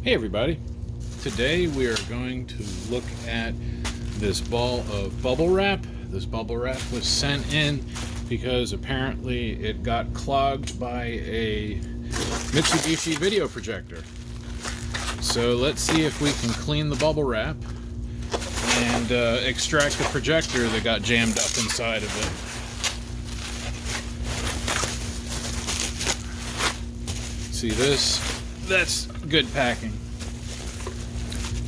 Hey everybody, today we are going to look at this ball of bubble wrap. This bubble wrap was sent in because apparently it got clogged by a Mitsubishi video projector. So let's see if we can clean the bubble wrap and extract the projector that got jammed up inside of it. See this? That's good packing.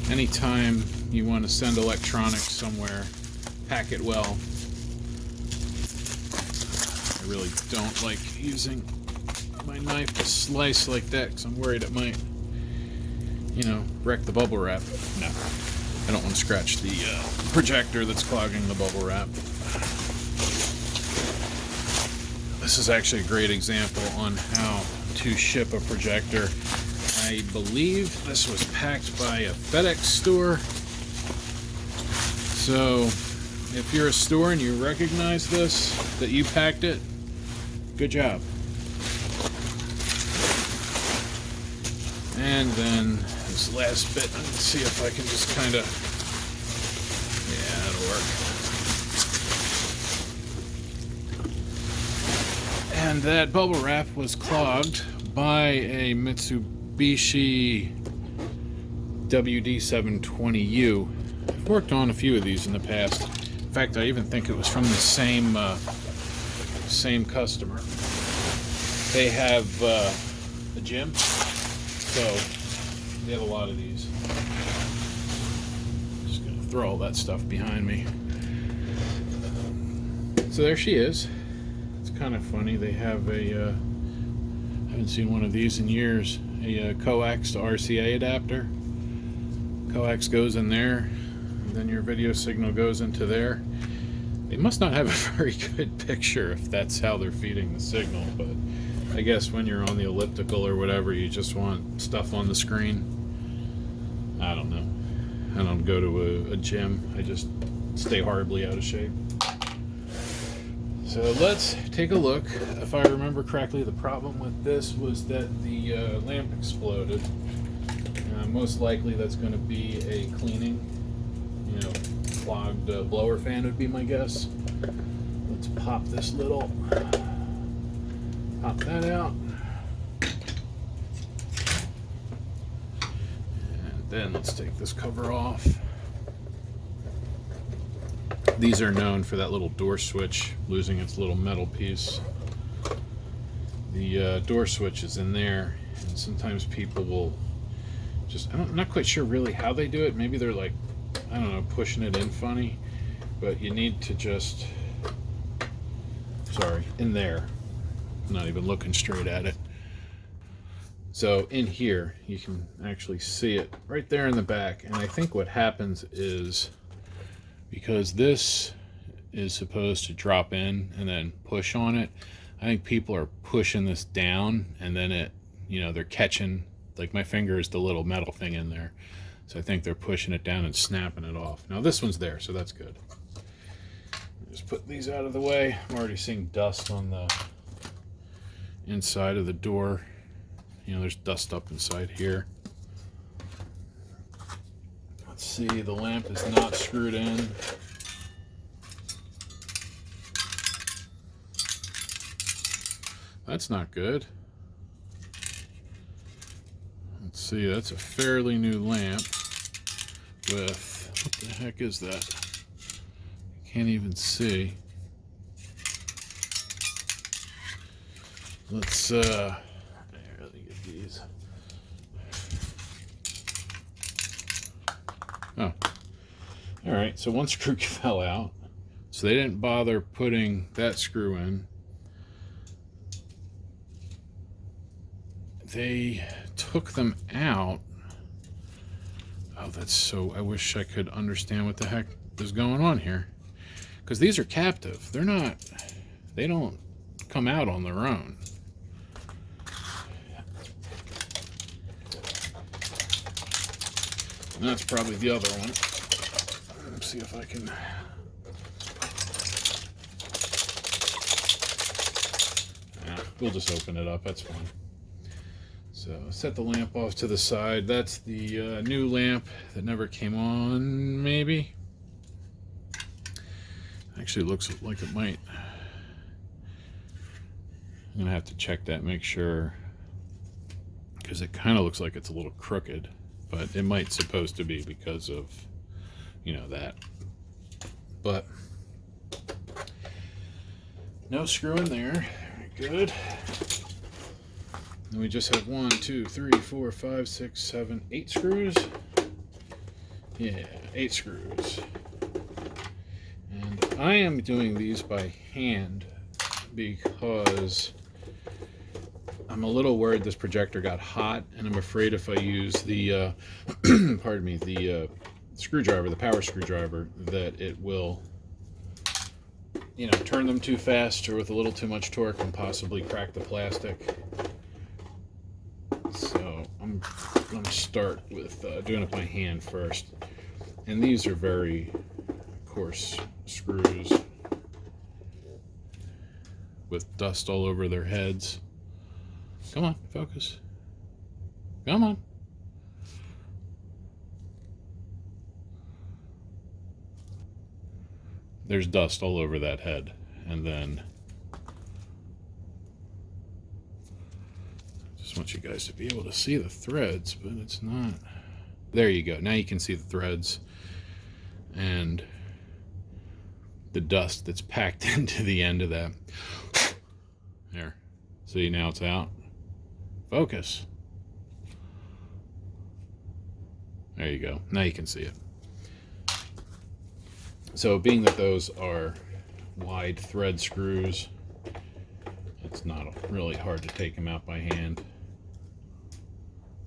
Anytime you want to send electronics somewhere, pack it well. I really don't like using my knife to slice like that because I'm worried it might, wreck the bubble wrap. No, I don't want to scratch the projector that's clogging the bubble wrap. This is actually a great example on how to ship a projector. I believe this was packed by a FedEx store. So if you're a store and you recognize this, that you packed it, good job. And then this last bit, let's see if I can just kind of, yeah, that'll work. And that bubble wrap was clogged by a Mitsubishi WD720U. I've worked on a few of these in the past. In fact, I even think it was from the same customer. They have a gym, so they have a lot of these. Just gonna throw all that stuff behind me. So there she is. It's kind of funny. They have a I haven't seen one of these in years. A coax to RCA adapter. Coax goes in there, and then your video signal goes into there. They must not have a very good picture if that's how they're feeding the signal, but I guess when you're on the elliptical or whatever, you just want stuff on the screen. I don't know. I don't go to a gym. I just stay horribly out of shape. So let's take a look. If I remember correctly, the problem with this was that the lamp exploded. Most likely that's going to be a cleaning, clogged blower fan would be my guess. Let's pop that out. And then let's take this cover off. These are known for that little door switch losing its little metal piece. The door switch is in there, and sometimes people will I'm not quite sure really how they do it. Maybe they're like, I don't know, pushing it in funny, but you need to just, in there. I'm not even looking straight at it. So in here, you can actually see it right there in the back, and I think what happens is, because this is supposed to drop in and then push on it, I think people are pushing this down, and then it, they're catching, like my finger is the little metal thing in there. So I think they're pushing it down and snapping it off. Now this one's there, so that's good. Just put these out of the way. I'm already seeing dust on the inside of the door. There's dust up inside here. Let's see, the lamp is not screwed in. That's not good. Let's see, that's a fairly new lamp with, what the heck is that? Can't even see. Let's, let me get these. Oh, all right, so one screw fell out. So they didn't bother putting that screw in. They took them out. Oh, that's so, I wish I could understand what the heck is going on here. Because these are captive. They don't come out on their own. And that's probably the other one. Let's see if I can. We'll just open it up, that's fine. So set the lamp off to the side. That's the new lamp that never came on, maybe. Actually looks like it might. I'm gonna have to check that, make sure, because it kind of looks like it's a little crooked, but it might supposed to be because of, you know, that. But no screw in there. Very good. And we just have 1, 2, 3, 4, 5, 6, 7, 8 screws. Yeah, 8 screws. And I am doing these by hand because I'm a little worried this projector got hot, and I'm afraid if I use the pardon me, the screwdriver, the power screwdriver, that it will, you know, turn them too fast or with a little too much torque and possibly crack the plastic. So I'm going to start with doing it by hand first. And these are very coarse screws with dust all over their heads. Come on, focus. Come on. There's dust all over that head. And then just want you guys to be able to see the threads, but it's not. There you go. Now you can see the threads and the dust that's packed into the end of that. There. See, now it's out. Focus. There you go. Now you can see it. So being that those are wide thread screws, it's not really hard to take them out by hand.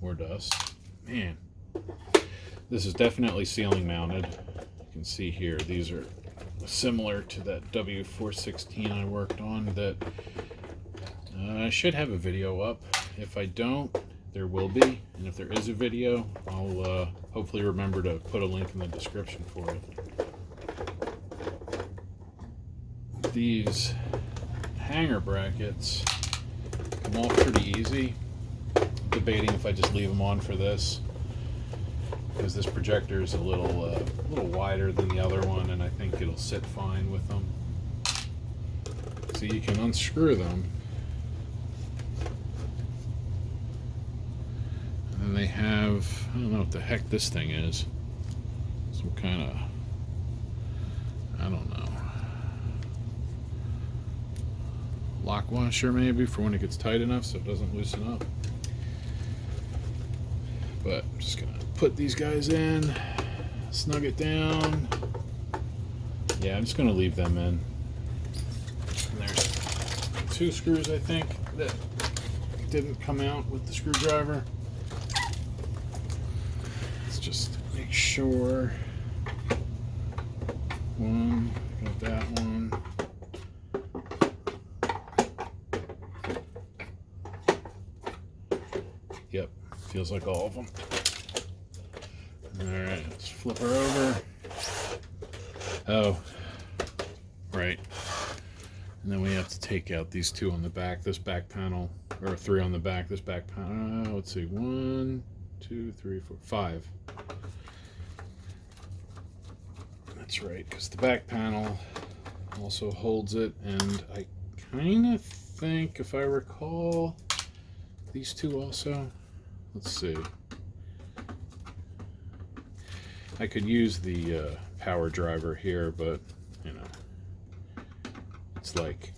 More dust. Man, this is definitely ceiling mounted. You can see here, these are similar to that W416 I worked on that I should have a video up. If I don't, there will be. And if there is a video, I'll hopefully remember to put a link in the description for it. These hanger brackets come off pretty easy. Debating if I just leave them on for this, because this projector is a little wider than the other one, and I think it'll sit fine with them. So you can unscrew them, and then they have, I don't know what the heck this thing is, some kind of, I don't know, lock washer maybe for when it gets tight enough so it doesn't loosen up. But I'm just gonna put these guys in, snug it down. Yeah, I'm just gonna leave them in. And there's 2 screws, I think, that didn't come out with the screwdriver. Let's just make sure. One, got that one. Yep, feels like all of them. Alright, let's flip her over. Oh, right. And then we have to take out these 2 on the back, this back panel, or 3 on the back, this back panel. Let's see, 1, 2, 3, 4, 5. That's right, because the back panel also holds it, and I kind of think, if I recall, these 2 also. Let's see. I could use the power driver here, but, you know, it's like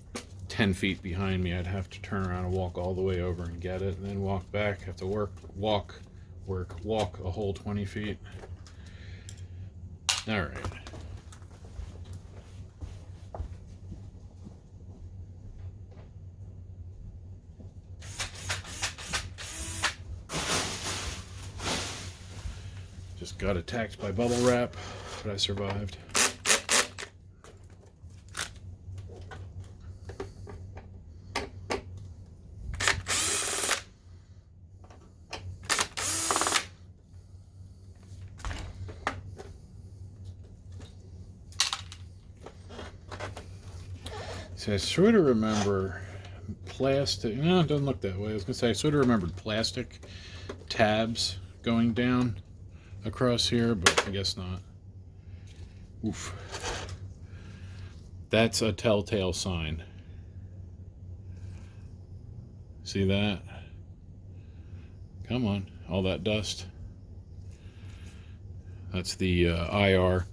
10 feet behind me. I'd have to turn around and walk all the way over and get it, and then walk back. Have to walk a whole 20 feet. All right. Just got attacked by bubble wrap, but I survived. So I sort of remember plastic. No, it doesn't look that way. I was gonna say I sort of remembered plastic tabs going down across here, but I guess not. Oof. That's a telltale sign. See that? Come on, all that dust. That's the IR.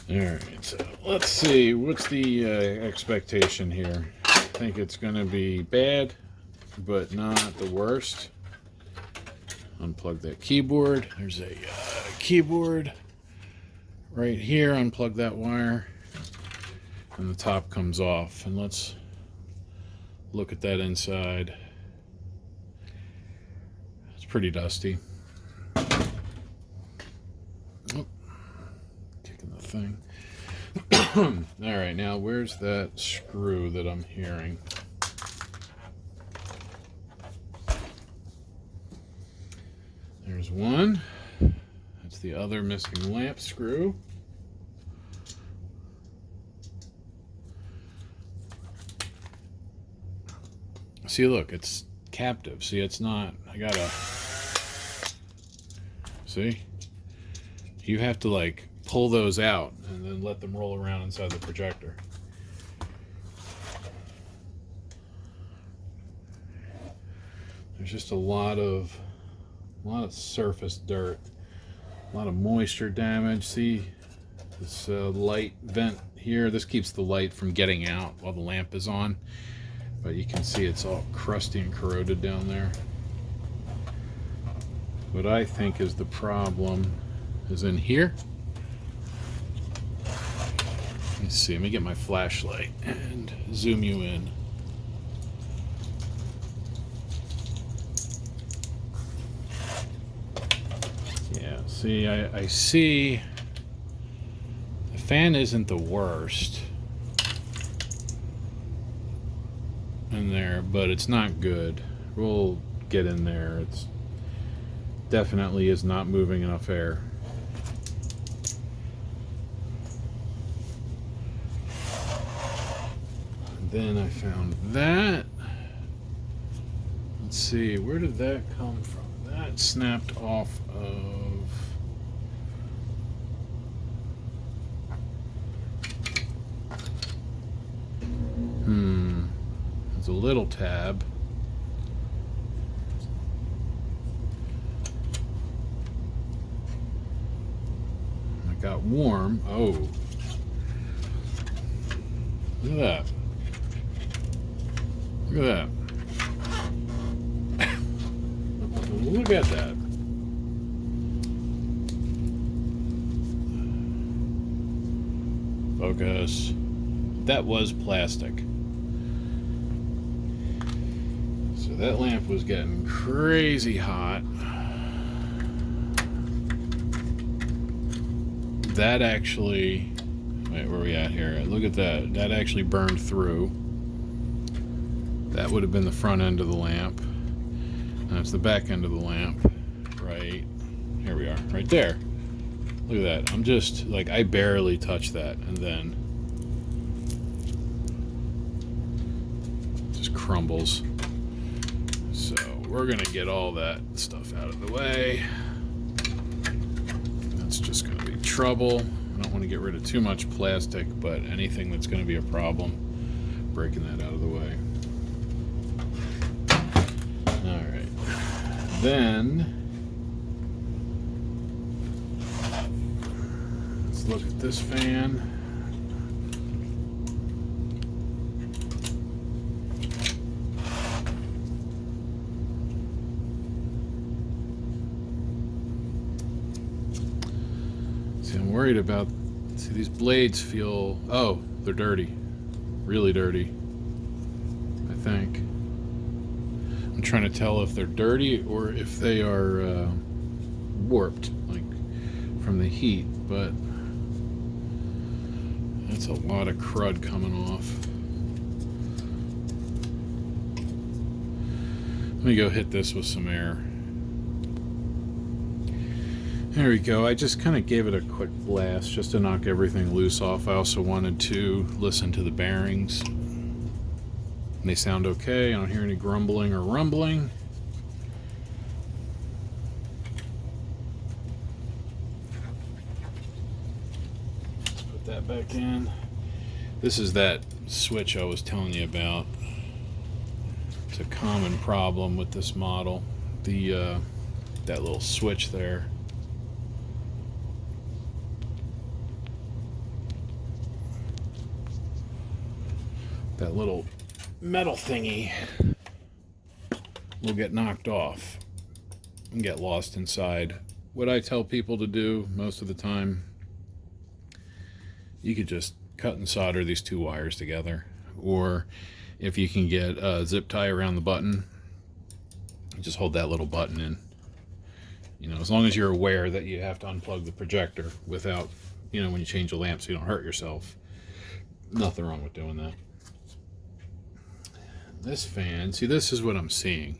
Alright, so let's see, what's the expectation here? I think it's going to be bad, but not the worst. Unplug that keyboard. There's a keyboard right here. Unplug that wire, and the top comes off. And let's look at that inside. It's pretty dusty. Thing. All right, now where's that screw that I'm hearing? There's one. That's the other missing lamp screw. See, look, it's captive. See, it's not, I gotta, see? You have to like pull those out and then let them roll around inside the projector. There's just a lot of surface dirt, a lot of moisture damage. See this light vent here? This keeps the light from getting out while the lamp is on, but you can see it's all crusty and corroded down there. What I think is the problem is in here. Let's see, let me get my flashlight and zoom you in. Yeah, see, I see the fan isn't the worst in there, but it's not good. We'll get in there. It's definitely is not moving enough air. Then I found that. Let's see, where did that come from? That snapped off of... There's a little tab. It got warm. Oh. Look at that. Look at that. Look at that. Focus. That was plastic. So that lamp was getting crazy hot. That actually, wait, where are we at here? Look at that. That actually burned through. That would have been the front end of the lamp. That's the back end of the lamp. Right here we are, right there. Look at that. I'm just like, I barely touched that, and then just crumbles. So we're gonna get all that stuff out of the way. That's just gonna be trouble. I don't want to get rid of too much plastic, but anything that's gonna be a problem, breaking that out of the way. Then let's look at this fan. See, I'm worried about, see, these blades feel, oh, they're dirty, really dirty, I think. I'm trying to tell if they're dirty or if they are warped, like from the heat, but that's a lot of crud coming off. Let me go hit this with some air. There we go. I just kind of gave it a quick blast just to knock everything loose off. I also wanted to listen to the bearings. They sound okay. I don't hear any grumbling or rumbling. Let's put that back in. This is that switch I was telling you about. It's a common problem with this model. That little switch there. That little metal thingy will get knocked off and get lost inside. What I tell people to do most of the time, you could just cut and solder these two wires together, or if you can get a zip tie around the button, just hold that little button in. You know, as long as you're aware that you have to unplug the projector without, you know, when you change the lamp so you don't hurt yourself. Nothing wrong with doing that. This fan, see, this is what I'm seeing.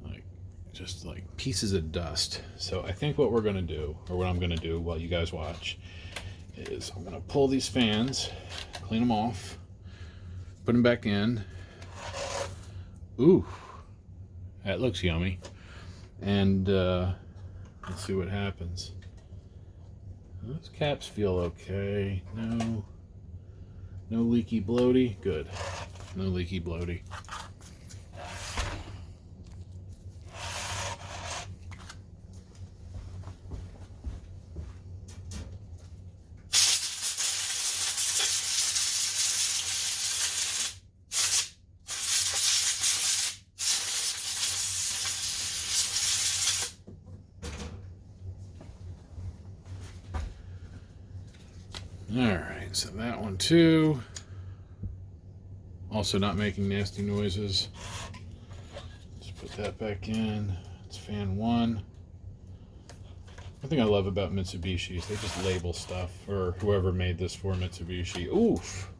Like, just like pieces of dust. So I think what we're going to do, or what I'm going to do while you guys watch, is I'm going to pull these fans, clean them off, put them back in. Ooh, that looks yummy. And let's see what happens. Those caps feel okay. No leaky bloaty. Good. No leaky bloaty. Alright, so that one too. Also not making nasty noises. Let's put that back in. It's fan 1. One thing I love about Mitsubishi is they just label stuff, or whoever made this for Mitsubishi. Oof!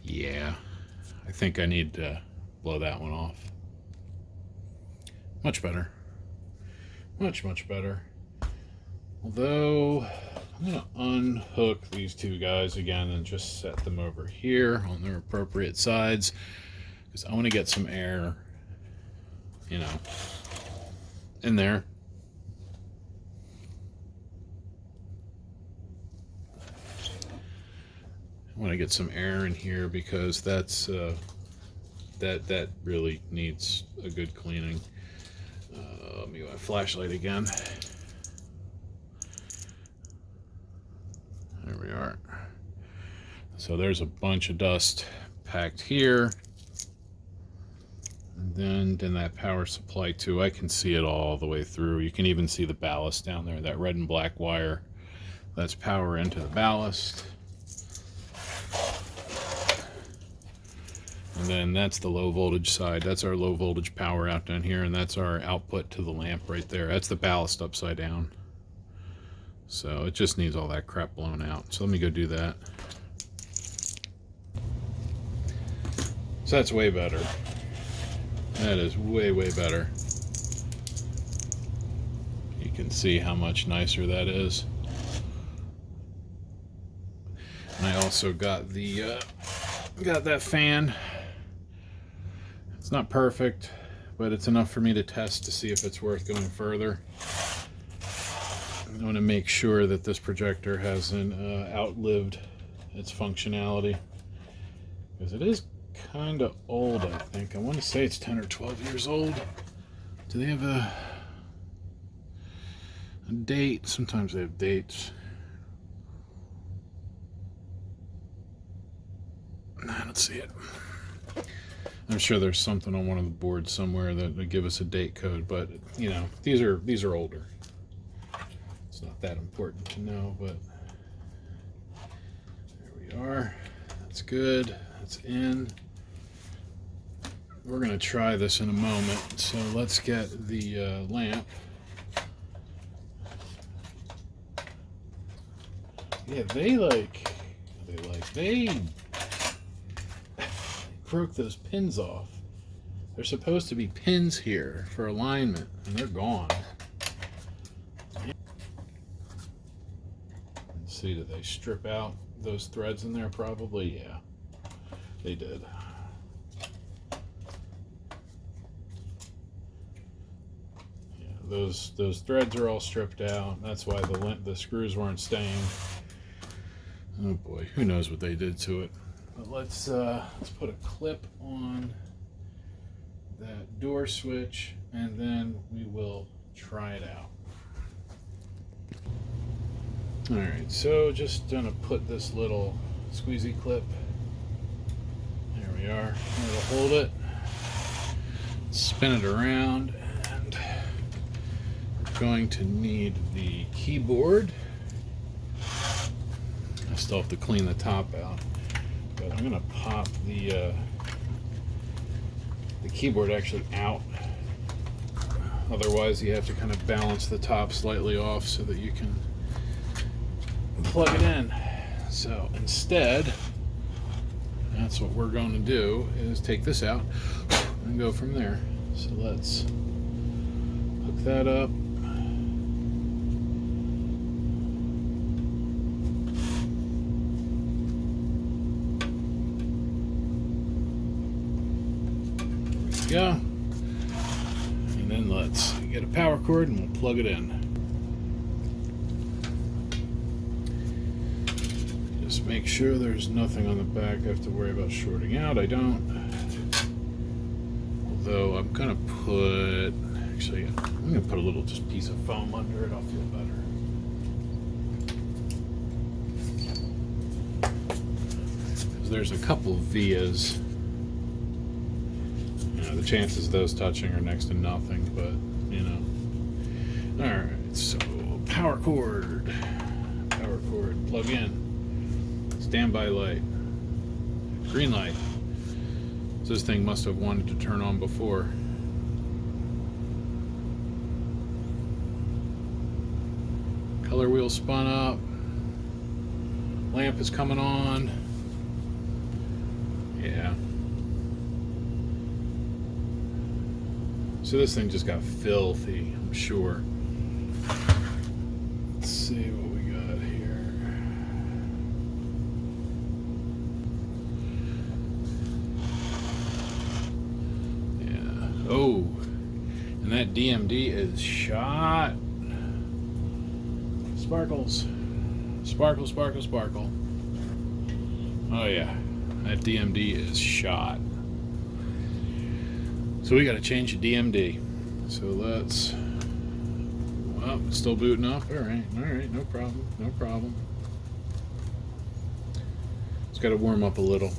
Yeah, I think I need to blow that one off. Much better. Much, much better. Although, I'm going to unhook these two guys again and just set them over here on their appropriate sides, because I want to get some air, you know, in there. I want to get some air in here because that's that really needs a good cleaning. Let me get my flashlight again. There we are. So there's a bunch of dust packed here. And then that power supply too. I can see it all the way through. You can even see the ballast down there, that red and black wire. That's power into the ballast. And then that's the low voltage side. That's our low voltage power out down here, and that's our output to the lamp right there. That's the ballast upside down. So it just needs all that crap blown out. So let me go do that. So that's way better. That is way, way better. You can see how much nicer that is. And I also got the got that fan. It's not perfect, but it's enough for me to test to see if it's worth going further. I want to make sure that this projector hasn't outlived its functionality, because it is kind of old, I think. I want to say it's 10 or 12 years old. Do they have a date? Sometimes they have dates. I don't see it. I'm sure there's something on one of the boards somewhere that would give us a date code, but you know, these are older. It's not that important to know, but there we are. That's good. That's in. We're going to try this in a moment, so let's get the lamp. Yeah, they broke those pins off. There's supposed to be pins here for alignment, and they're gone. Let's see, did they strip out those threads in there? Probably, yeah. They did. Yeah, those threads are all stripped out. That's why the screws weren't staying. Oh boy, who knows what they did to it. But let's put a clip on that door switch, and then we will try it out. All right, so just gonna put this little squeezy clip. There we are. It'll hold it. Spin it around, and we're going to need the keyboard. I still have to clean the top out, but I'm gonna pop the keyboard actually out. Otherwise, you have to kind of balance the top slightly off so that you can plug it in. So instead, that's what we're going to do, is take this out and go from there. So let's hook that up. There we go. And then let's get a power cord and we'll plug it in. Just make sure there's nothing on the back I have to worry about shorting out. I don't. Although I'm gonna put, actually, I'm gonna put a little just piece of foam under it. I'll feel better. Because there's a couple vias. You know, the chances of those touching are next to nothing, but you know. All right, so power cord, plug in. Standby light. Green light. So this thing must have wanted to turn on before. Color wheel spun up. Lamp is coming on. Yeah. So this thing just got filthy, I'm sure. Let's see what we got here. Oh, and that DMD is shot. Sparkles. Sparkle, sparkle, sparkle. Oh yeah, that DMD is shot. So we got to change the DMD. So let's, well, it's still booting up. All right, no problem. It's got to warm up a little.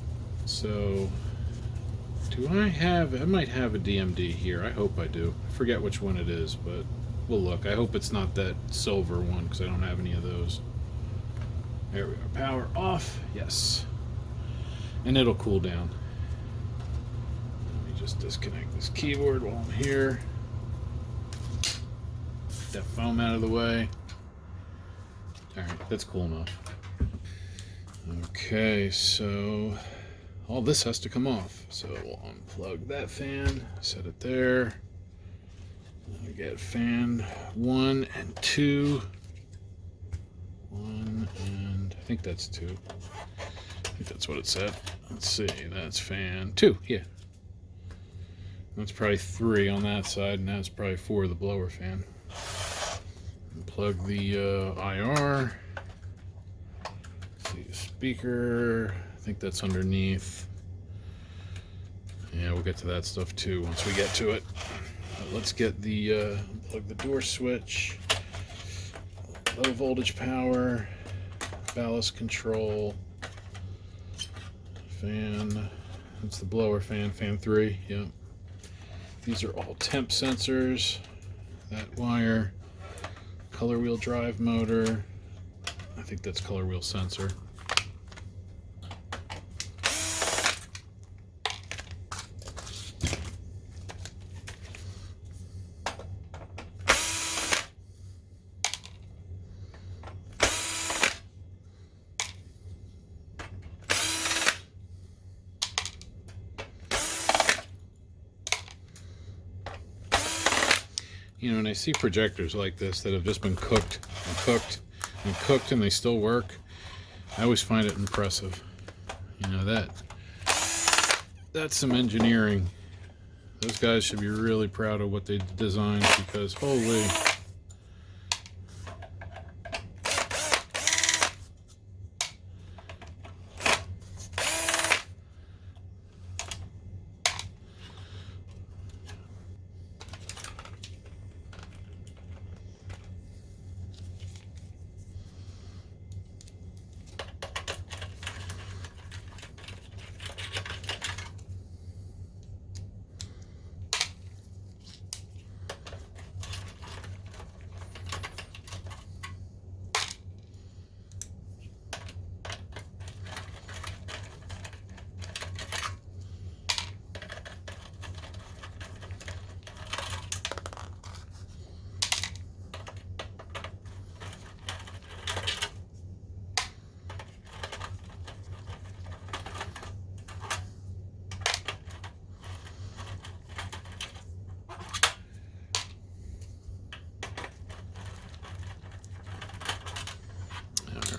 So do I might have a DMD here. I hope I do. I forget which one it is, but we'll look. I hope it's not that silver one because I don't have any of those. There we go. Power off. Yes. And it'll cool down. Let me just disconnect this keyboard while I'm here. Get that foam out of the way. All right, that's cool enough. Okay, so all this has to come off. So we'll unplug that fan, set it there. I get fan 1 and 2. 1 and I think that's 2. I think that's what it said. Let's see, that's fan 2, yeah. That's probably 3 on that side, and that's probably 4 of the blower fan. Plug the IR. Let's see, speaker. I think that's underneath. Yeah, we'll get to that stuff too once we get to it. Let's get the plug the door switch. Low voltage power. Ballast control. Fan. That's the blower fan. Fan 3. Yep. These are all temp sensors. That wire. Color wheel drive motor. I think that's color wheel sensor. You know, and I see projectors like this that have just been cooked and cooked and cooked and they still work. I always find it impressive. You know, that's some engineering. Those guys should be really proud of what they designed, because holy.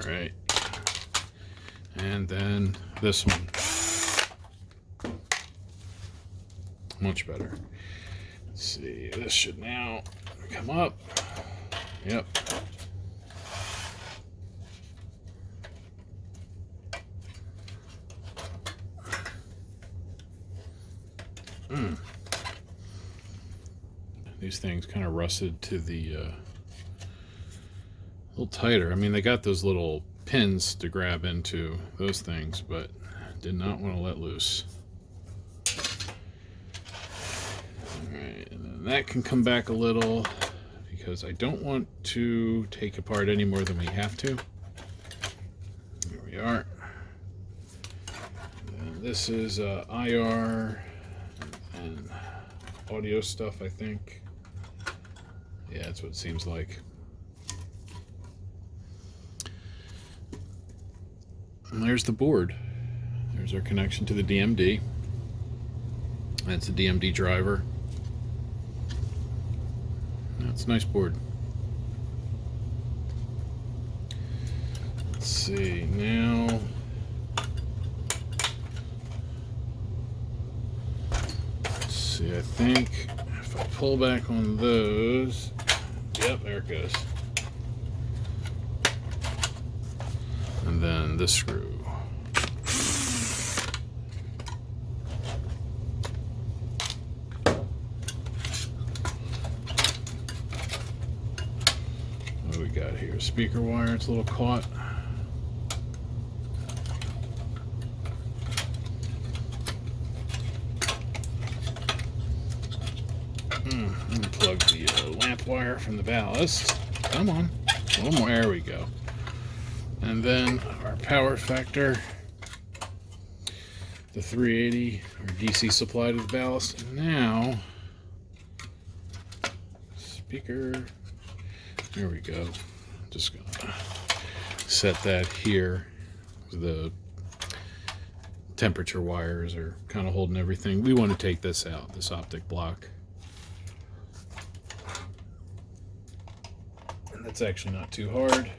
Right, and then this one, much better. Let's see, this should now come up. Yep. These things kind of rusted to the a little tighter. I mean, they got those little pins to grab into those things, but did not want to let loose. Alright, and then that can come back a little, because I don't want to take apart any more than we have to. There we are. And this is IR and audio stuff, I think. Yeah, that's what it seems like. And there's the board. There's our connection to the DMD. That's the DMD driver. That's a nice board. Let's see, now let's see, I think if I pull back on those, yep, there it goes. And then this screw. What do we got here? Speaker wire, it's a little caught. Unplug the lamp wire from the ballast. Come on, a little more, there we go. And then our power factor, the 380, our DC supply to the ballast. And now, speaker, there we go. Just gonna set that here. The temperature wires are kind of holding everything. We want to take this out, this optic block. And that's actually not too hard.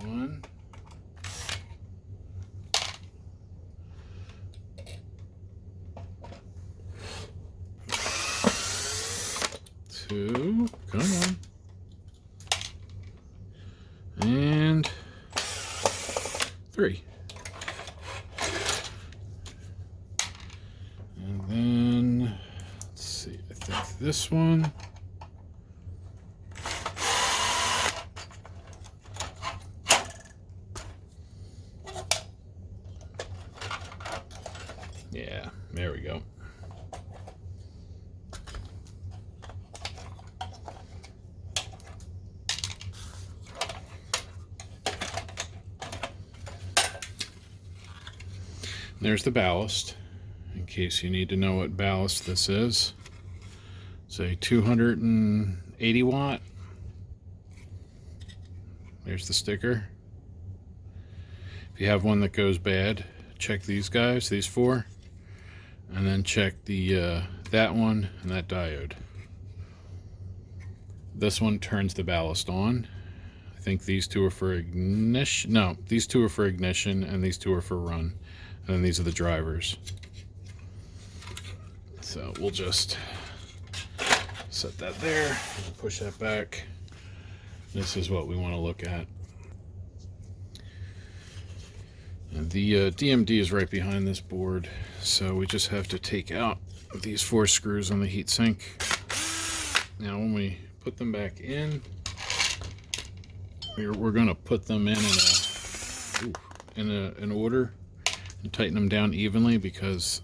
One. Two. Come on. And three. And then, let's see, I think this one. Yeah, there we go. There's the ballast, in case you need to know what ballast this is. It's a 280 watt. There's the sticker. If you have one that goes bad, check these guys, these four, and then check the that one and that diode. This one turns the ballast on. I think these two are for ignition. No, these two are for ignition and these two are for run. And then these are the drivers. So we'll just set that there, push that back. This is what we want to look at. And the DMD is right behind this board, so we just have to take out these 4 screws on the heatsink. Now when we put them back in, we're going to put them in an order and tighten them down evenly because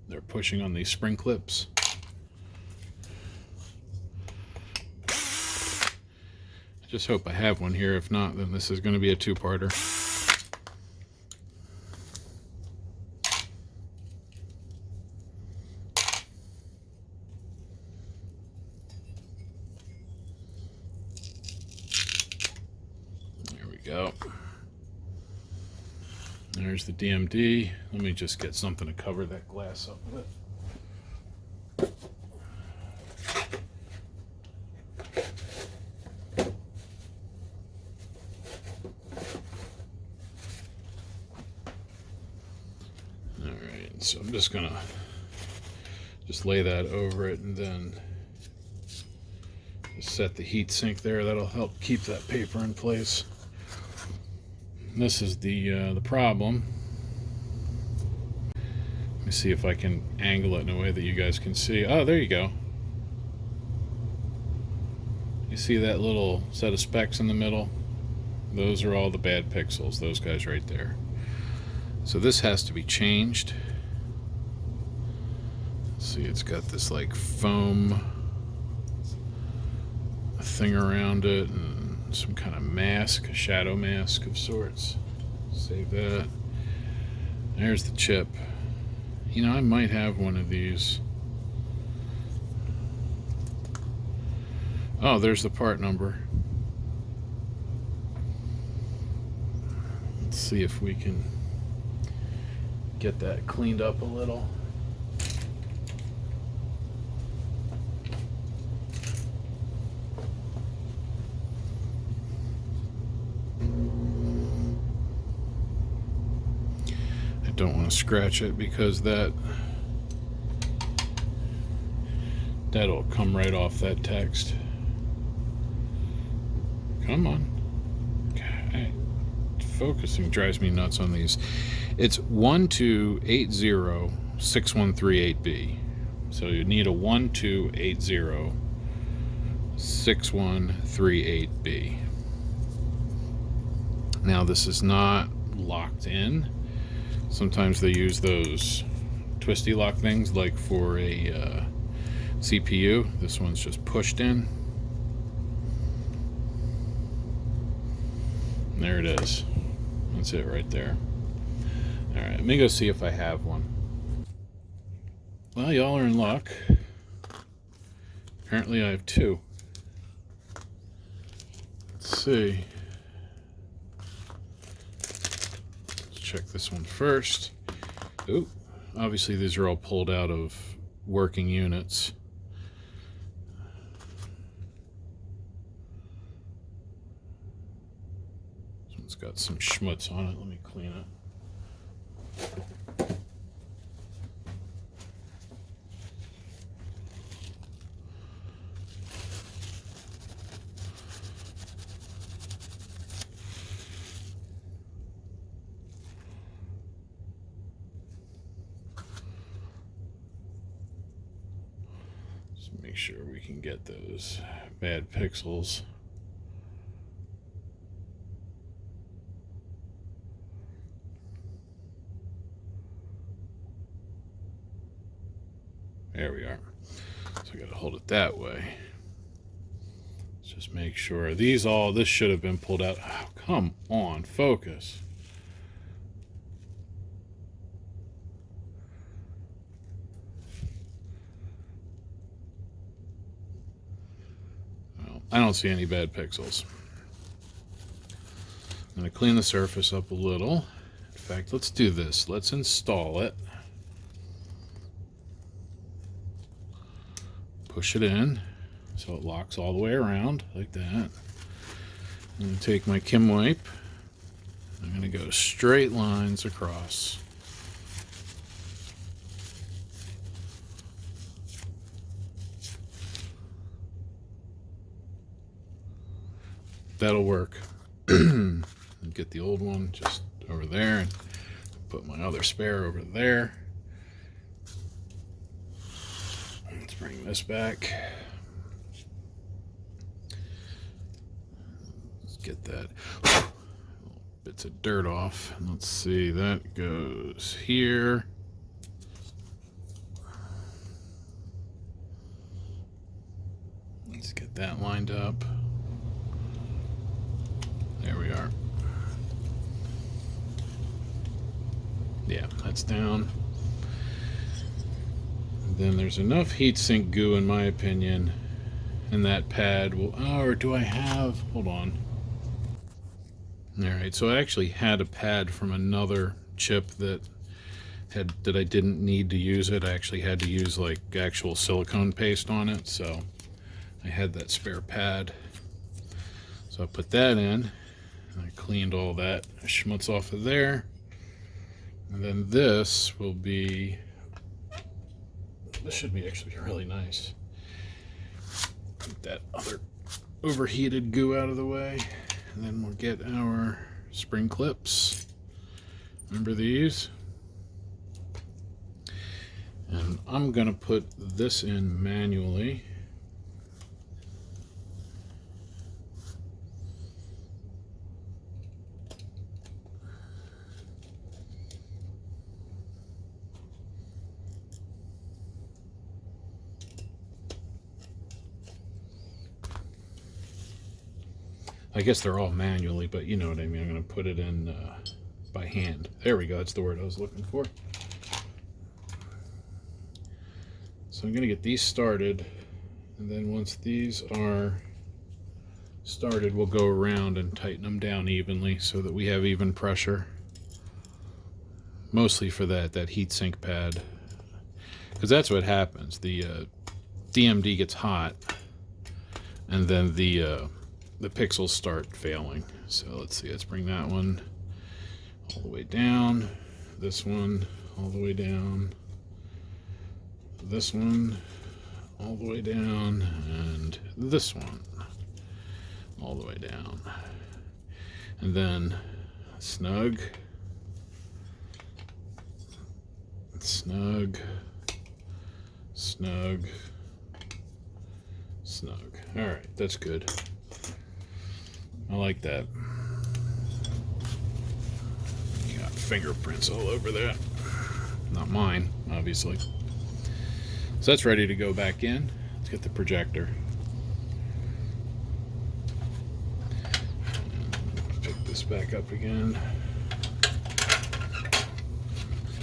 they're pushing on these spring clips. I just hope I have one here. If not, then this is going to be a 2-parter. Go. There's the DMD. Let me just get something to cover that glass up with. Alright, so I'm just gonna lay that over it and then just set the heat sink there. That'll help keep that paper in place. This is the problem. Let me see if I can angle it in a way that you guys can see. Oh, there you go. You see that little set of specks in the middle? Those are all the bad pixels, those guys right there. So this has to be changed. See, it's got this like foam thing around it and some kind of mask, a shadow mask of sorts. Save that. There's the chip. You know, I might have one of these. Oh, there's the part number. Let's see if we can get that cleaned up a little. Don't want to scratch it because that'll come right off that text. Come on. Okay. Focusing drives me nuts on these. It's 12806138B. So you need a 12806138B. Now this is not locked in. Sometimes they use those twisty lock things like for a CPU. This one's just pushed in. There it is. That's it right there. Alright, let me go see if I have one. Well, y'all are in luck. Apparently I have 2. Let's see. Check this one first. Ooh, obviously these are all pulled out of working units. This one's got some schmutz on it. Let me clean it. Make sure we can get those bad pixels. There we are. So I got to hold it that way. Let's just make sure this should have been pulled out. Oh, come on, focus. I don't see any bad pixels. I'm going to clean the surface up a little. In fact, let's do this. Let's install it. Push it in. so it locks all the way around like that. I'm going to take my Kim wipe. I'm going to go straight lines across. That'll work. Get the old one just over there and put my other spare over there. Let's bring this back. Let's get that bits of dirt off. Let's see, that goes here. Let's get that lined up. There we are. Yeah, that's down. And then there's enough heatsink goo, in my opinion, and that pad will. Oh, or do I have? Hold on. All right, so I actually had a pad from another chip that I didn't need to use it. I actually had to use like actual silicone paste on it, so I had that spare pad. So I put that in. I cleaned all that schmutz off of there. And then this will be, this should be actually really nice. Get that other overheated goo out of the way. And then we'll get our spring clips. Remember these? And I'm gonna put this in manually. I guess they're all manually, but you know what I mean. I'm going to put it in by hand. There we go. That's the word I was looking for. So I'm going to get these started, and then once these are started, we'll go around and tighten them down evenly so that we have even pressure. Mostly for that heatsink pad, because that's what happens. The DMD gets hot, and then the pixels start failing. So let's see, let's bring that one all the way down, this one all the way down, this one all the way down, and this one all the way down. And then snug, snug, snug, snug. All right, that's good. I like that. You got fingerprints all over that. Not mine, obviously. So that's ready to go back in. Let's get the projector. And pick this back up again.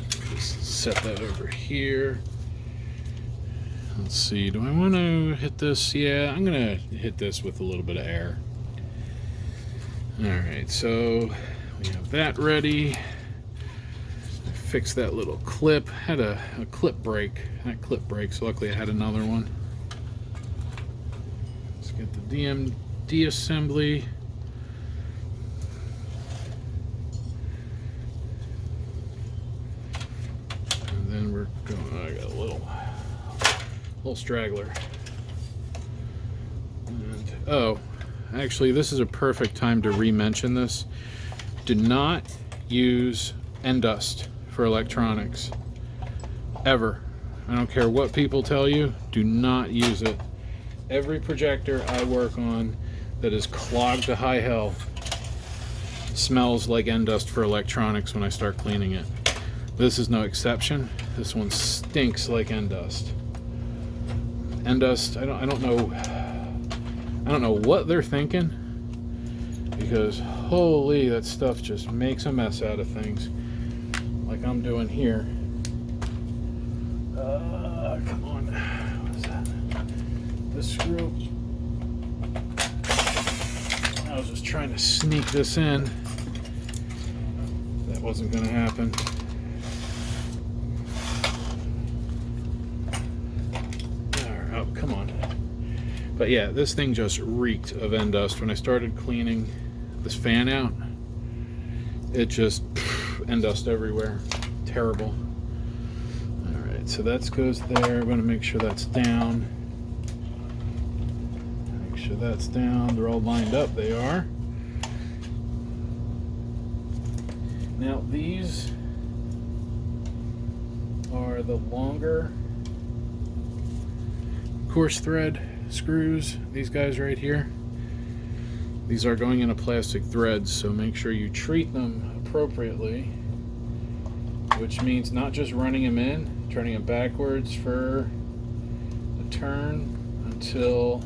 Just set that over here. Let's see, do I want to hit this? Yeah, I'm going to hit this with a little bit of air. Alright, so we have that ready. I fixed that little clip. Had a clip break. That clip breaks. Luckily I had another one. Let's get the DMD assembly. And then we're going, I got a little straggler. And, oh, actually, this is a perfect time to re-mention this. Do not use end dust for electronics. Ever. I don't care what people tell you. Do not use it. Every projector I work on that is clogged to high hell smells like end dust for electronics when I start cleaning it. This is no exception. This one stinks like end dust. End dust, I don't know what they're thinking, because holy, that stuff just makes a mess out of things, like I'm doing here. Come on, what is that? This screw. I was just trying to sneak this in. That wasn't going to happen. All right, oh, come on. But yeah, this thing just reeked of end dust. When I started cleaning this fan out, it just end dust everywhere. Terrible. Alright, so that goes there. I'm going to make sure that's down. Make sure that's down. They're all lined up. They are. Now these are the longer coarse thread screws. These guys right here. These are going into plastic threads, so make sure you treat them appropriately, which means not just running them in, turning them backwards for a turn until,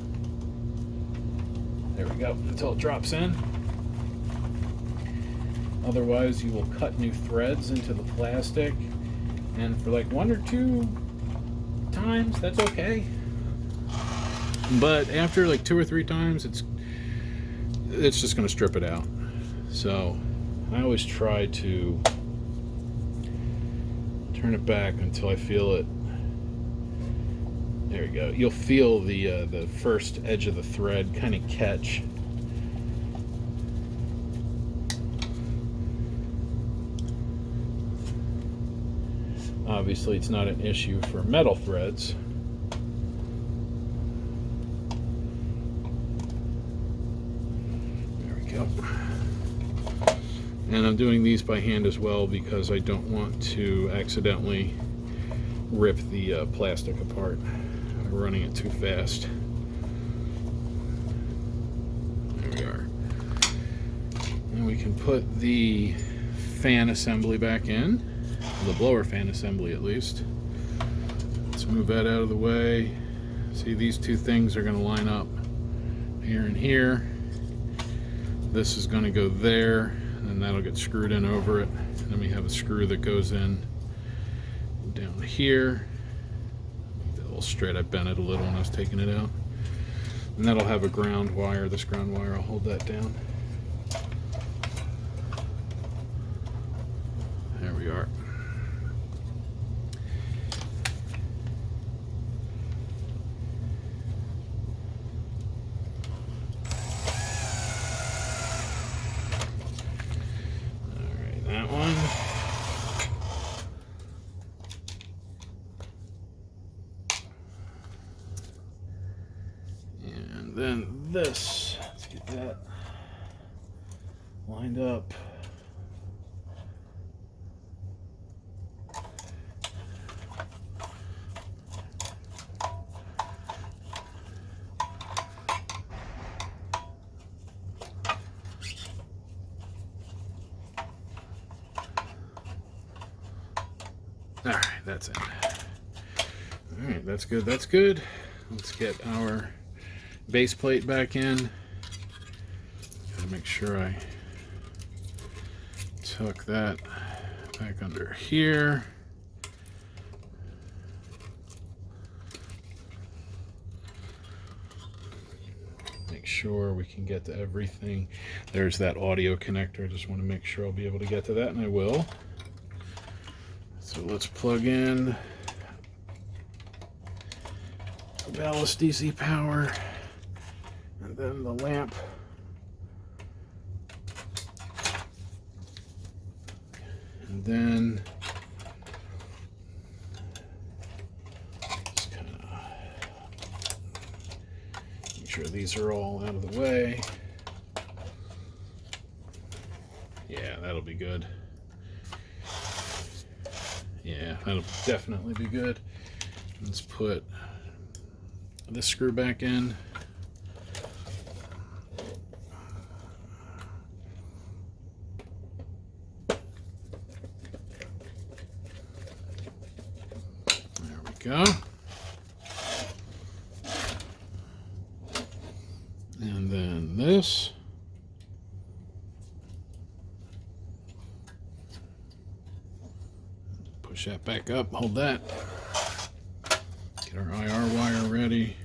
there we go, until it drops in. Otherwise you will cut new threads into the plastic, and for like 1 or 2 times that's okay, but after like 2 or 3 times it's just going to strip it out. So I always try to turn it back until I feel it. There you go. You'll feel the first edge of the thread kind of catch. Obviously, it's not an issue for metal threads. There we go. And I'm doing these by hand as well because I don't want to accidentally rip the plastic apart. I'm running it too fast. There we are. And we can put the fan assembly back in. The blower fan assembly at least. Let's move that out of the way. See, these two things are going to line up here and here. This is going to go there, and that'll get screwed in over it. And then we have a screw that goes in down here. Make that a little straight. I bent it a little when I was taking it out. And that'll have a ground wire. This ground wire, I'll hold that down. There we are. Then this, let's get that lined up. All right, that's it. All right, that's good, that's good. Let's get our base plate back in. Gotta make sure I tuck that back under here. Make sure we can get to everything. There's that audio connector. I just want to make sure I'll be able to get to that, and I will. So let's plug in ballast DC power. And then the lamp. And then just kind of make sure these are all out of the way. Yeah, that'll be good. Yeah, that'll definitely be good. Let's put this screw back in. Go. And then this. Push that back up, hold that. Get our IR wire ready.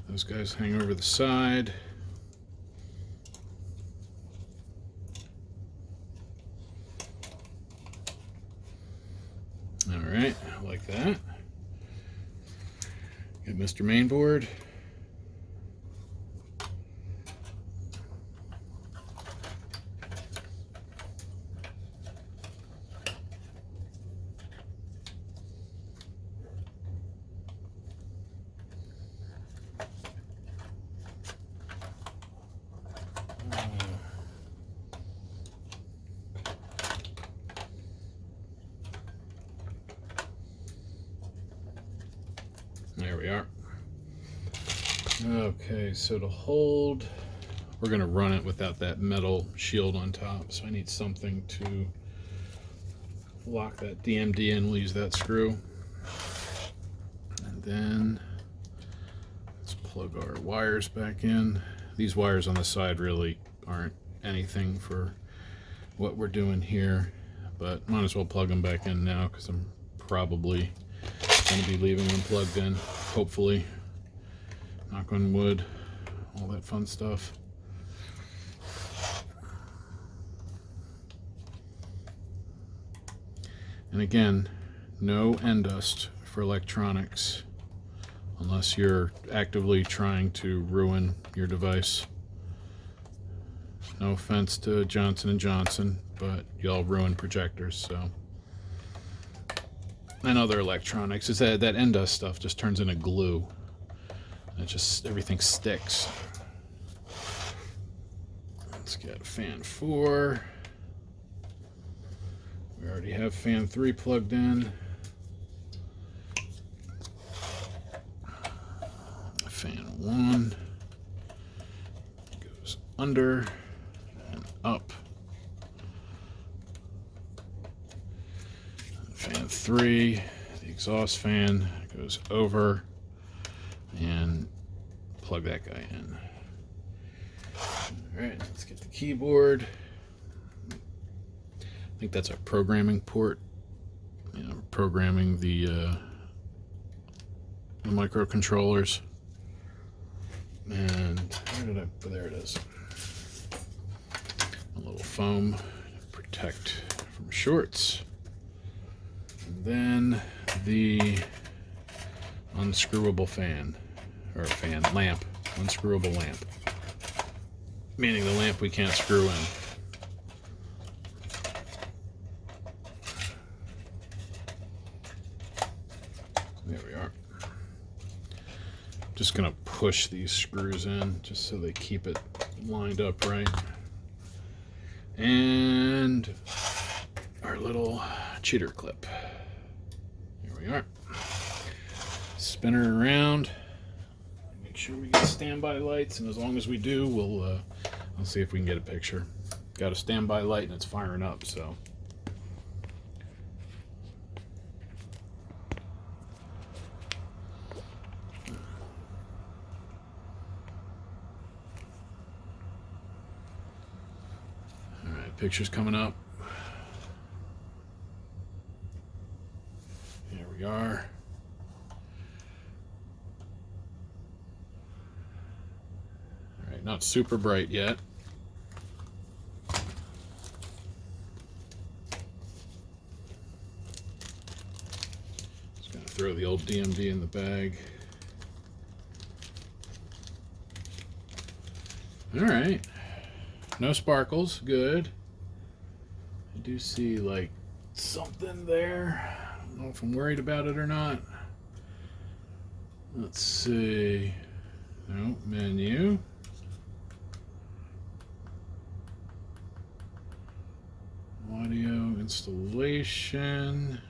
Those guys hang over the side. All right, like that. Get Mr. Mainboard. we are. Okay, so to hold, we're going to run it without that metal shield on top. So I need something to lock that DMD in. We'll use that screw. And then let's plug our wires back in. These wires on the side really aren't anything for what we're doing here, but might as well plug them back in now because I'm probably going to be leaving them plugged in, hopefully. Knock on wood, all that fun stuff. And again, no end dust for electronics unless you're actively trying to ruin your device. No offense to Johnson & Johnson, but y'all ruin projectors, so. And other electronics, is that end dust stuff just turns into glue. And it just, everything sticks. Let's get fan 4. We already have fan 3 plugged in. Fan 1 goes under and up. Fan 3, the exhaust fan, goes over and plug that guy in. All right, let's get the keyboard. I think that's a programming port. You know, programming the microcontrollers. And where did I? Oh, there it is. A little foam to protect from shorts. And then the unscrewable fan, or fan lamp, unscrewable lamp. Meaning the lamp we can't screw in. There we are. Just gonna push these screws in just so they keep it lined up right. And our little cheater clip. Here we are. Spin her around. Make sure we get standby lights, and as long as we do, we'll see if we can get a picture. Got a standby light and it's firing up, so. Pictures coming up. Here we are. All right, not super bright yet. Just gonna throw the old DMD in the bag. All right, no sparkles, good. I do see like something there. I don't know if I'm worried about it or not. Let's see. No, menu. Audio installation.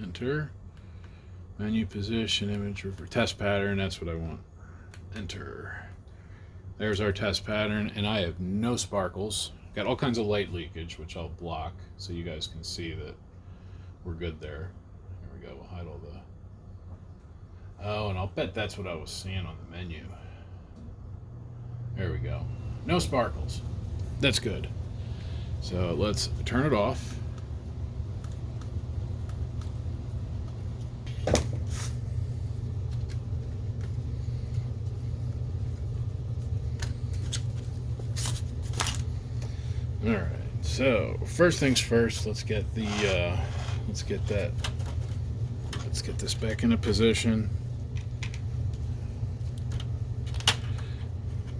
Enter. Menu position, image, test pattern. That's what I want. Enter. There's our test pattern, and I have no sparkles. Got all kinds of light leakage, which I'll block so you guys can see that we're good there. There we go. We'll hide all the... Oh, and I'll bet that's what I was seeing on the menu. There we go. No sparkles. That's good. So let's turn it off. All right, so first things first, let's get this back into position.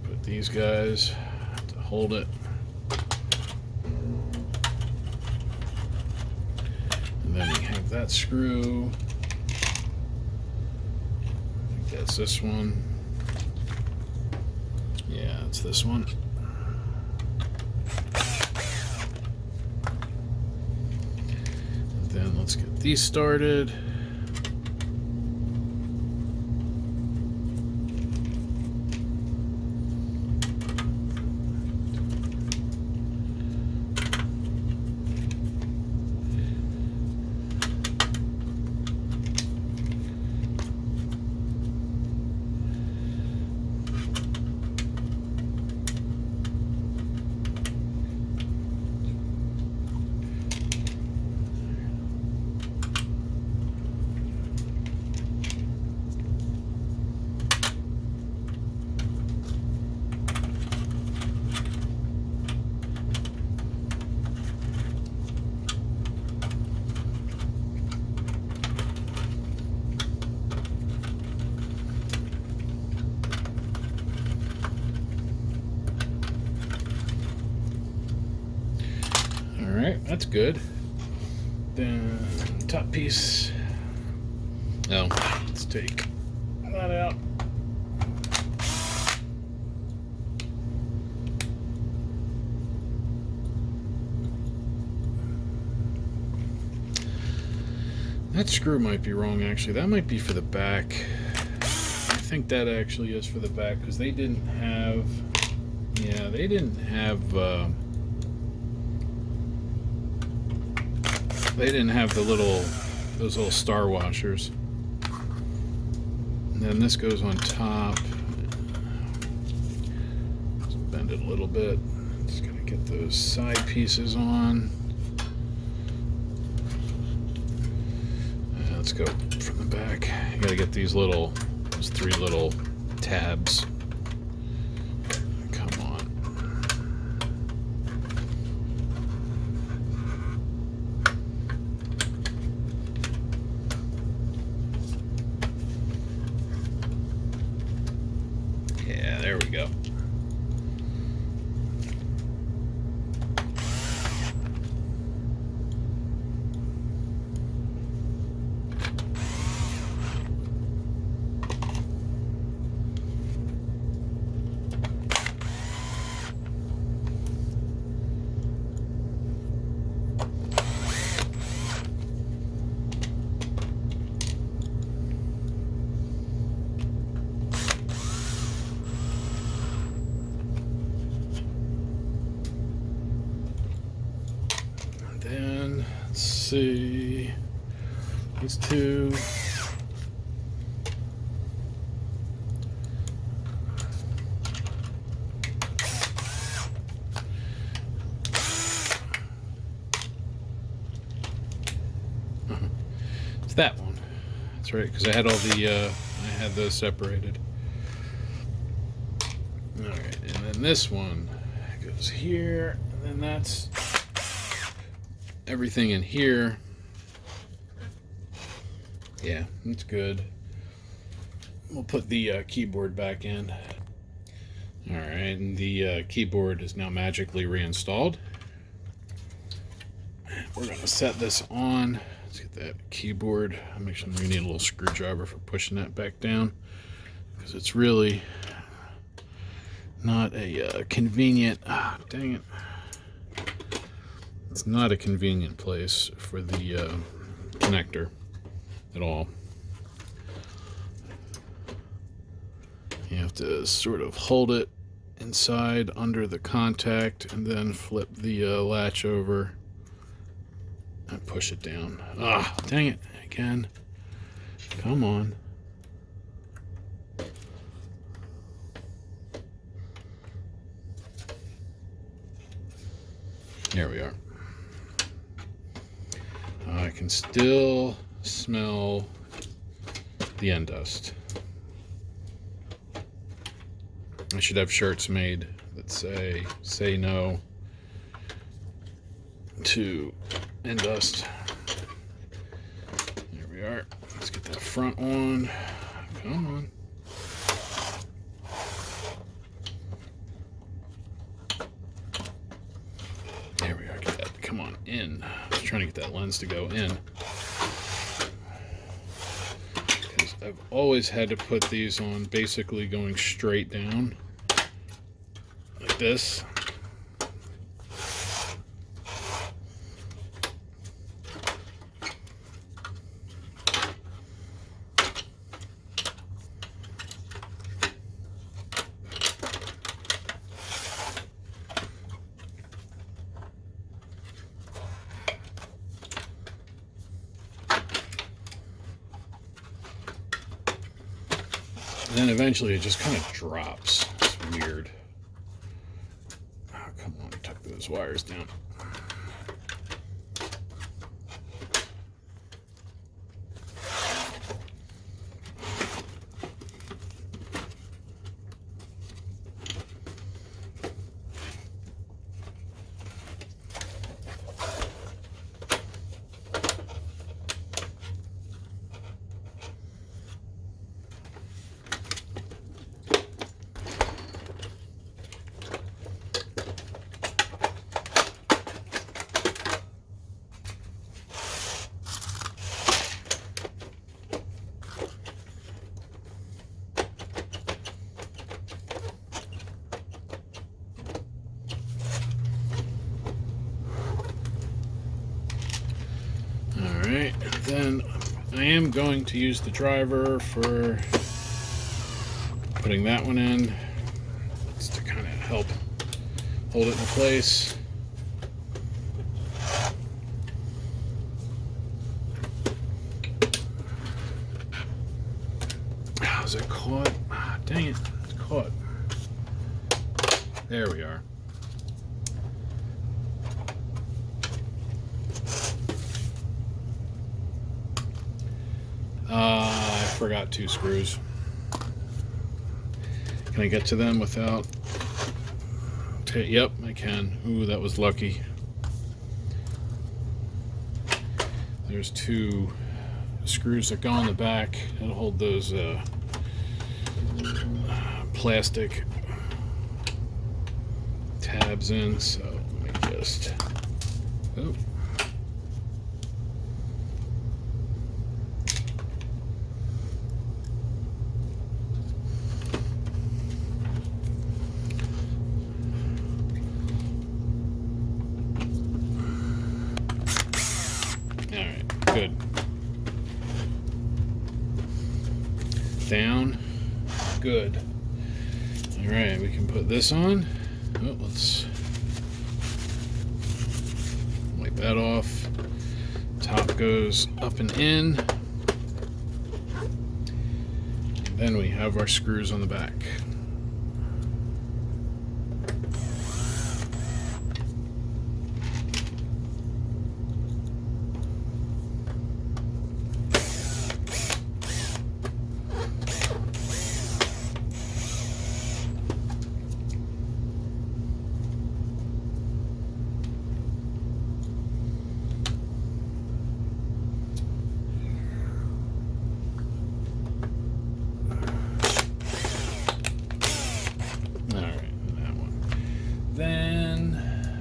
Put these guys to hold it. And then we have that screw. I think that's this one. Yeah, it's this one. Then let's get these started. Alright, that's good. Then top piece. Oh, let's take that out. That screw might be wrong, actually. That might be for the back. I think that actually is for the back, because they didn't have... Yeah, they didn't have... they didn't have the those little star washers. And then this goes on top. Let's bend it a little bit. Just gotta get those side pieces on. Let's go from the back. You gotta get those 3 little tabs. Come on. Yeah, there we go. Then let's see, these 2. It's that one. That's right, because I had all the I had those separated. All right, and then this one goes here, and then that's everything in here. Yeah, that's good. We'll put the keyboard back in. All right, and the keyboard is now magically reinstalled. We're gonna set this on. Let's get that keyboard. I'm actually gonna need a little screwdriver for pushing that back down, because it's really not a convenient. Dang it. It's not a convenient place for the connector at all. You have to sort of hold it inside under the contact and then flip the latch over and push it down. Ah, dang it, again. Come on. There we are. I can still smell the end dust. I should have shirts made that say no to end dust. There we are. Let's get that front one. Come on. There we are. Get that. Come on in. I was trying to get that lens to go in. Because I've always had to put these on basically going straight down. Like this. And then eventually it just kind of drops. It's weird. Oh, come on, tuck those wires down. then I am going to use the driver for putting that one in. It's to kind of help hold it in place. Oh, is it caught? Ah, dang it, it's caught. There we are. I forgot 2 screws. Can I get to them without... Yep, I can. Ooh, that was lucky. There's 2 screws that go on the back that'll hold those plastic tabs in. So let me just... Oh. Good. Down. Good. All right, we can put this on. Oh, let's wipe that off. Top goes up and in. And then we have our screws on the back. Then,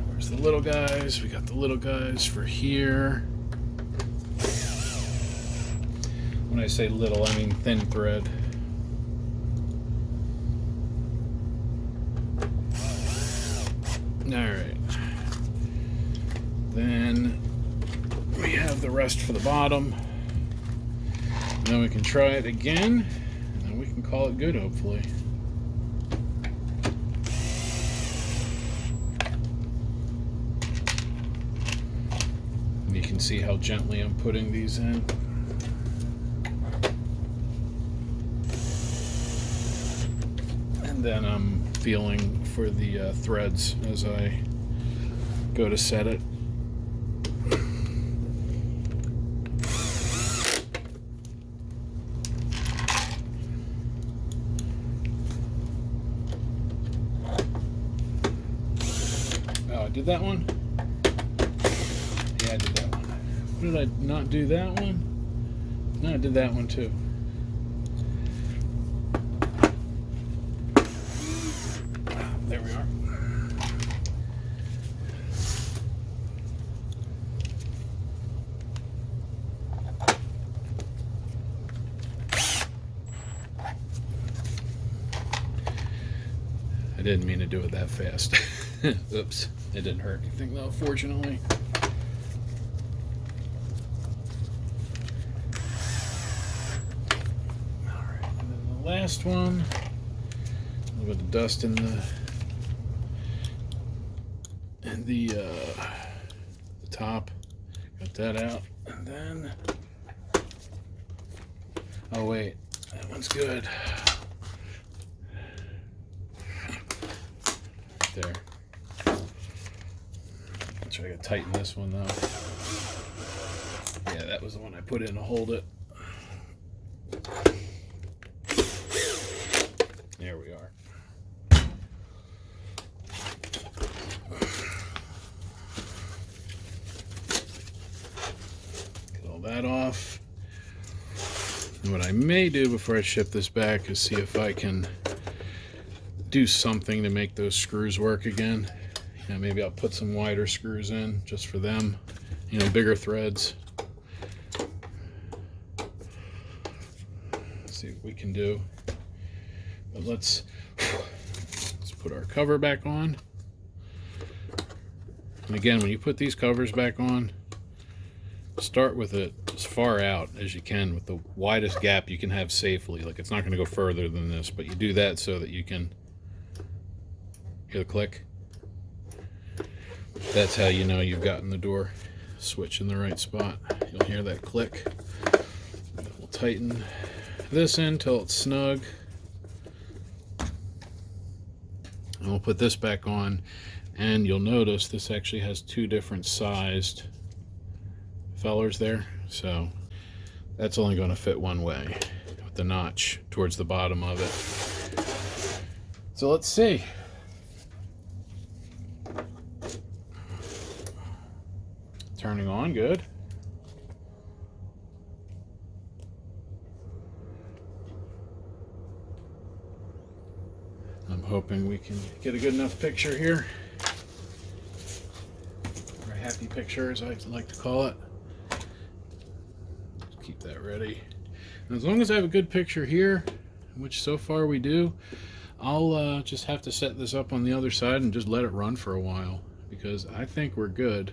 where's the little guys? We got the little guys for here. When I say little, I mean thin thread. Alright. Then we have the rest for the bottom. And then we can try it again. And then we can call it good, hopefully. You can see how gently I'm putting these in. And then I'm feeling for the threads as I go to set it. Oh, I did that one? Yeah, I did that one. Did I not do that one? No, I did that one too. There we are. I didn't mean to do it that fast. Oops. It didn't hurt anything though, fortunately. Last one, a little bit of dust in the top. Got that out, and then oh wait, that one's good. Right there. I'll try to tighten this one though. Yeah, that was the one I put in to hold it. There we are. Get all that off. And what I may do before I ship this back is see if I can do something to make those screws work again. You know, maybe I'll put some wider screws in just for them. You know, bigger threads. See what we can do. But let's put our cover back on. And again, when you put these covers back on, start with it as far out as you can with the widest gap you can have safely. Like, it's not going to go further than this, but you do that so that you can hear the click. That's how you know you've gotten the door switch in the right spot. You'll hear that click. We'll tighten this in till it's snug. And we'll put this back on, and you'll notice this actually has two different sized fellers there. So that's only going to fit one way with the notch towards the bottom of it. So let's see. Turning on, good. I'm hoping we can get a good enough picture here. Or a happy picture, as I like to call it. Keep that ready. And as long as I have a good picture here, which so far we do, I'll just have to set this up on the other side and just let it run for a while, because I think we're good.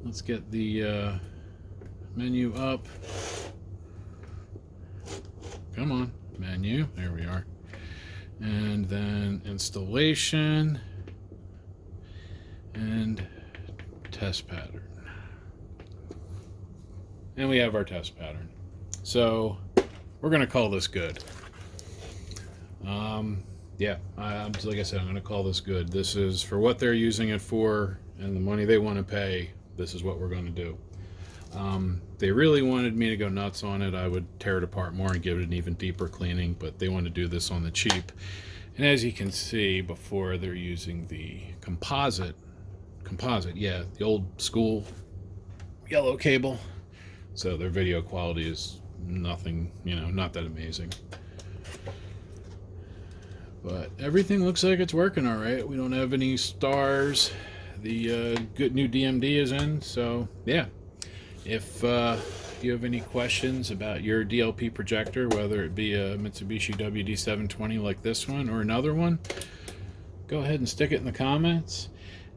Let's get the menu up. Come on, menu. There we are. And then installation and test pattern. And we have our test pattern. So we're going to call this good. Yeah, like I said, I'm going to call this good. This is for what they're using it for and the money they want to pay. This is what we're going to do. They really wanted me to go nuts on it. I would tear it apart more and give it an even deeper cleaning, but they want to do this on the cheap. And as you can see before, they're using the composite, yeah, the old school yellow cable. So their video quality is nothing, not that amazing. But everything looks like it's working all right. We don't have any stars. The good new DMD is in, so yeah. If you have any questions about your DLP projector, whether it be a Mitsubishi WD720 like this one or another one, go ahead and stick it in the comments.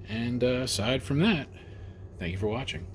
And aside from that, thank you for watching.